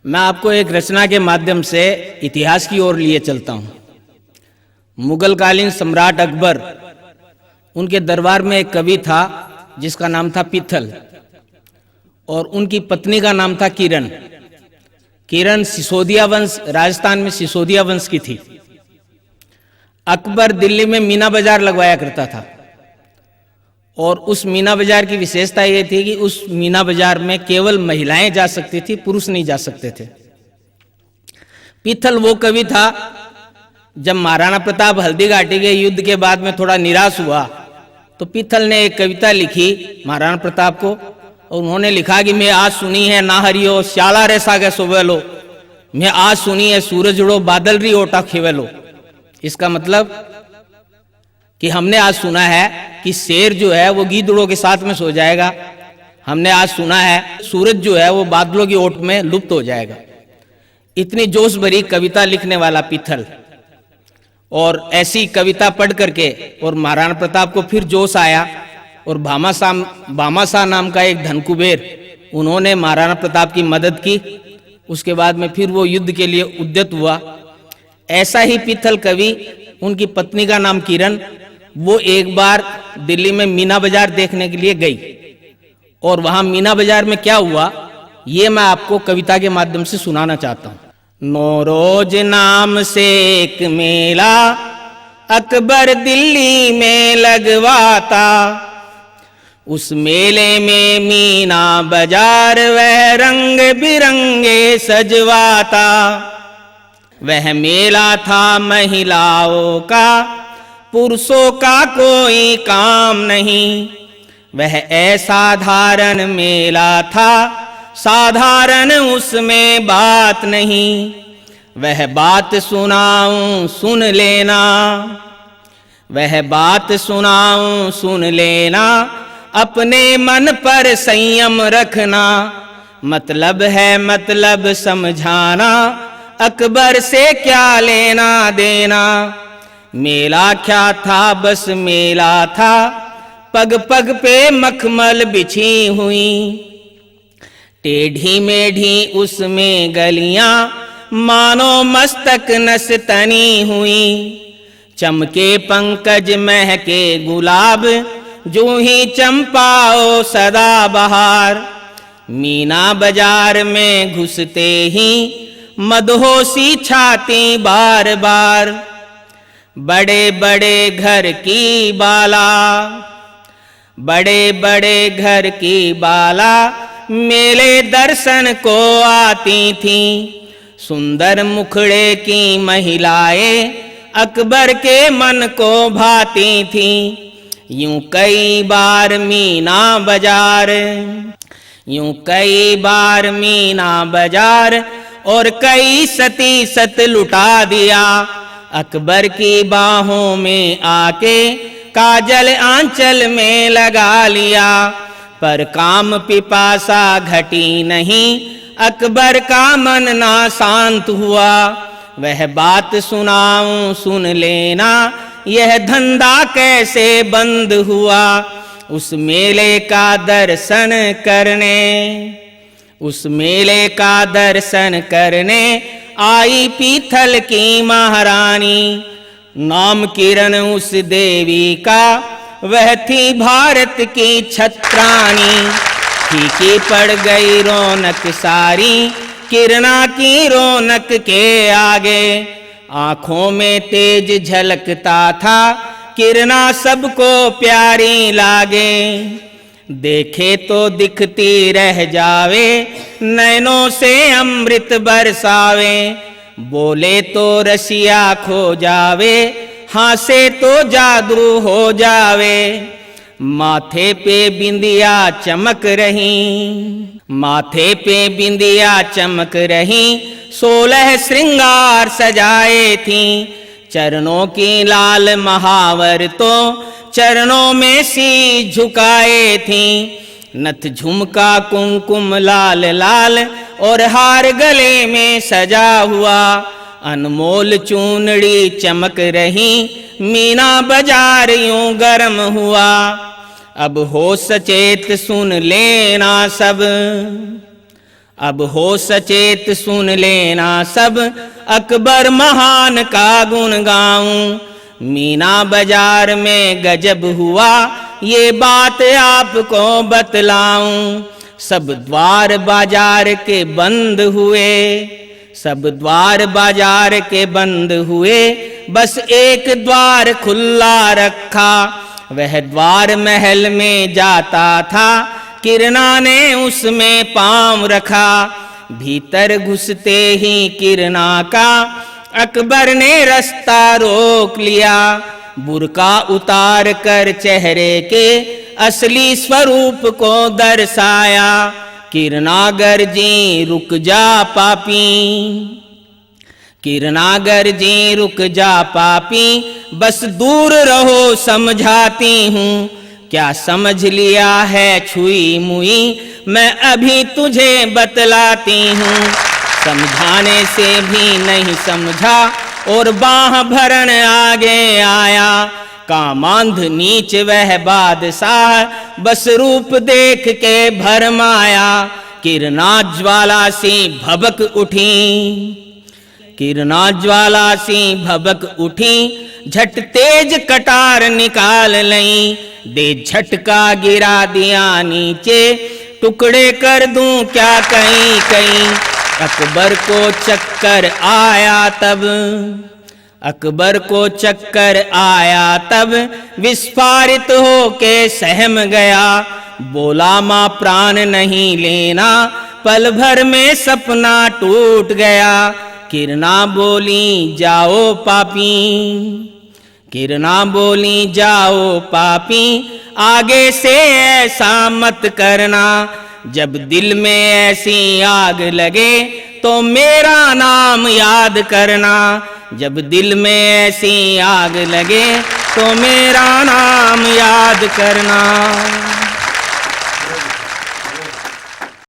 मैं आपको एक रचना के माध्यम से इतिहास की ओर लिए चलता हूँ। मुगलकालीन सम्राट अकबर, उनके दरबार में एक कवि था जिसका नाम था पीथल, और उनकी पत्नी का नाम था किरण। किरण सिसोदिया वंश, राजस्थान में सिसोदिया वंश की थी। अकबर दिल्ली में मीना बाजार लगवाया करता था, और उस मीना बाजार की विशेषता यह थी कि उस मीना बाजार में केवल महिलाएं जा सकती थी, पुरुष नहीं जा सकते थे। पीथल वो कवि था, जब महाराणा प्रताप हल्दीघाटी के युद्ध के बाद में थोड़ा निराश हुआ तो पीथल ने एक कविता लिखी महाराणा प्रताप को, और उन्होंने लिखा कि मैं आज सुनी है ना हरियो श्याला रे सागे सोवेलो, मैं आज सुनी है सूरज उड़ो बादल री ओटा खेवेलो। इसका मतलब कि हमने आज सुना है कि शेर जो है वो गीदड़ों के साथ में सो जाएगा, हमने आज सुना है सूरज जो है वो बादलों की ओट में लुप्त हो जाएगा। इतनी जोश भरी कविता लिखने वाला पीथल, और ऐसी कविता पढ़ करके और महाराणा प्रताप को फिर जोश आया, और भामाशाह नाम का एक धनकुबेर, उन्होंने महाराणा प्रताप की मदद की। उसके बाद में फिर वो युद्ध के लिए उद्यत हुआ। ऐसा ही पीथल कवि, उनकी पत्नी का नाम किरण, वो एक बार दिल्ली में मीना बाजार देखने के लिए गई, और वहां मीना बाजार में क्या हुआ ये मैं आपको कविता के माध्यम से सुनाना चाहता हूं। नौरोज नाम से एक मेला अकबर दिल्ली में लगवाता, उस मेले में मीना बाजार वह रंग बिरंगे सजवाता। वह मेला था महिलाओं का, पुरुषों का कोई काम नहीं। वह असाधारण मेला था, साधारण उसमें बात नहीं। वह बात सुनाऊं सुन लेना, वह बात सुनाऊं सुन लेना, अपने मन पर संयम रखना। मतलब है मतलब समझाना, अकबर से क्या लेना देना। मेला क्या था बस मेला था, पग पग पे मखमल बिछी हुई। टेढ़ी मेढ़ी उसमें गलियां, मानो मस्तक नस तनी हुई। चमके पंकज महके गुलाब, जो ही चंपाओ सदा बहार। मीना बाजार में घुसते ही मदहोशी छाती बार बार। बड़े बड़े घर की बाला, बड़े बड़े घर की बाला, मेले दर्शन को आती थी। सुंदर मुखड़े की महिलाएं अकबर के मन को भाती थी। यूं कई बार मीना बाजार, यूं कई बार मीना बाजार, और कई सती सत लुटा दिया। अकबर की बाहों में आके काजल आंचल में लगा लिया। पर काम पिपासा घटी नहीं, अकबर का मन ना शांत हुआ। वह बात सुनाऊं सुन लेना, यह धंधा कैसे बंद हुआ। उस मेले का दर्शन करने, उस मेले का दर्शन करने आई पीथल की महारानी। नाम किरण उस देवी का, वह थी भारत की छत्रानी। फीकी पड़ गई रौनक सारी, किरणा की रौनक के आगे। आंखों में तेज झलकता था, किरणा सबको प्यारी लागे। देखे तो दिखती रह जावे, नैनों से अमृत बरसावे। बोले तो रसिया खो जावे, हासे तो जादू हो जावे। माथे पे बिंदिया चमक रही, माथे पे बिंदिया चमक रही। 16 श्रृंगार सजाए थी, चरणों की लाल महावर तो चरणों में सी झुकाए थी। नथ झुमका कुमकुम लाल लाल, और हार गले में सजा हुआ। अनमोल चूनड़ी चमक रही, मीना बाजार यूं गर्म हुआ। अब हो सचेत सुन लेना सब, अब हो सचेत सुन लेना सब, अकबर महान का गुण गाऊं। मीना बाजार में गजब हुआ, ये बात आपको बतलाऊं। सब द्वार बाजार के बंद हुए, सब द्वार बाजार के बंद हुए, बस एक द्वार खुला रखा। वह द्वार महल में जाता था, किरना ने उसमें पांव रखा। भीतर घुसते ही किरना का अकबर ने रास्ता रोक लिया। बुर्का उतार कर चेहरे के असली स्वरूप को दर्शाया। किरना गर्जी रुक जा पापी, किरना गर्जी रुक जा पापी, बस दूर रहो समझाती हूँ। क्या समझ लिया है छुई मुई, मैं अभी तुझे बतलाती हूँ। समझाने से भी नहीं समझा और बाह भरन आगे आया। कामांध नीच वह बादशाह, बस रूप देख के भरमाया। किरना ज्वाला सी भबक उठी, किरना ज्वाला सी भबक उठी, झट तेज कटार निकाल लई। दे झटका गिरा दिया नीचे, टुकड़े कर दूं क्या कहीं कहीं। अकबर को चक्कर आया तब, अकबर को चक्कर आया तब, विस्फारित हो के सहम गया। बोला माँ प्राण नहीं लेना, पल भर में सपना टूट गया। किरना बोली जाओ पापी, किरना बोली जाओ पापी, आगे से ऐसा मत करना। जब दिल में ऐसी आग लगे तो मेरा नाम याद करना। जब दिल में ऐसी आग लगे तो मेरा नाम याद करना।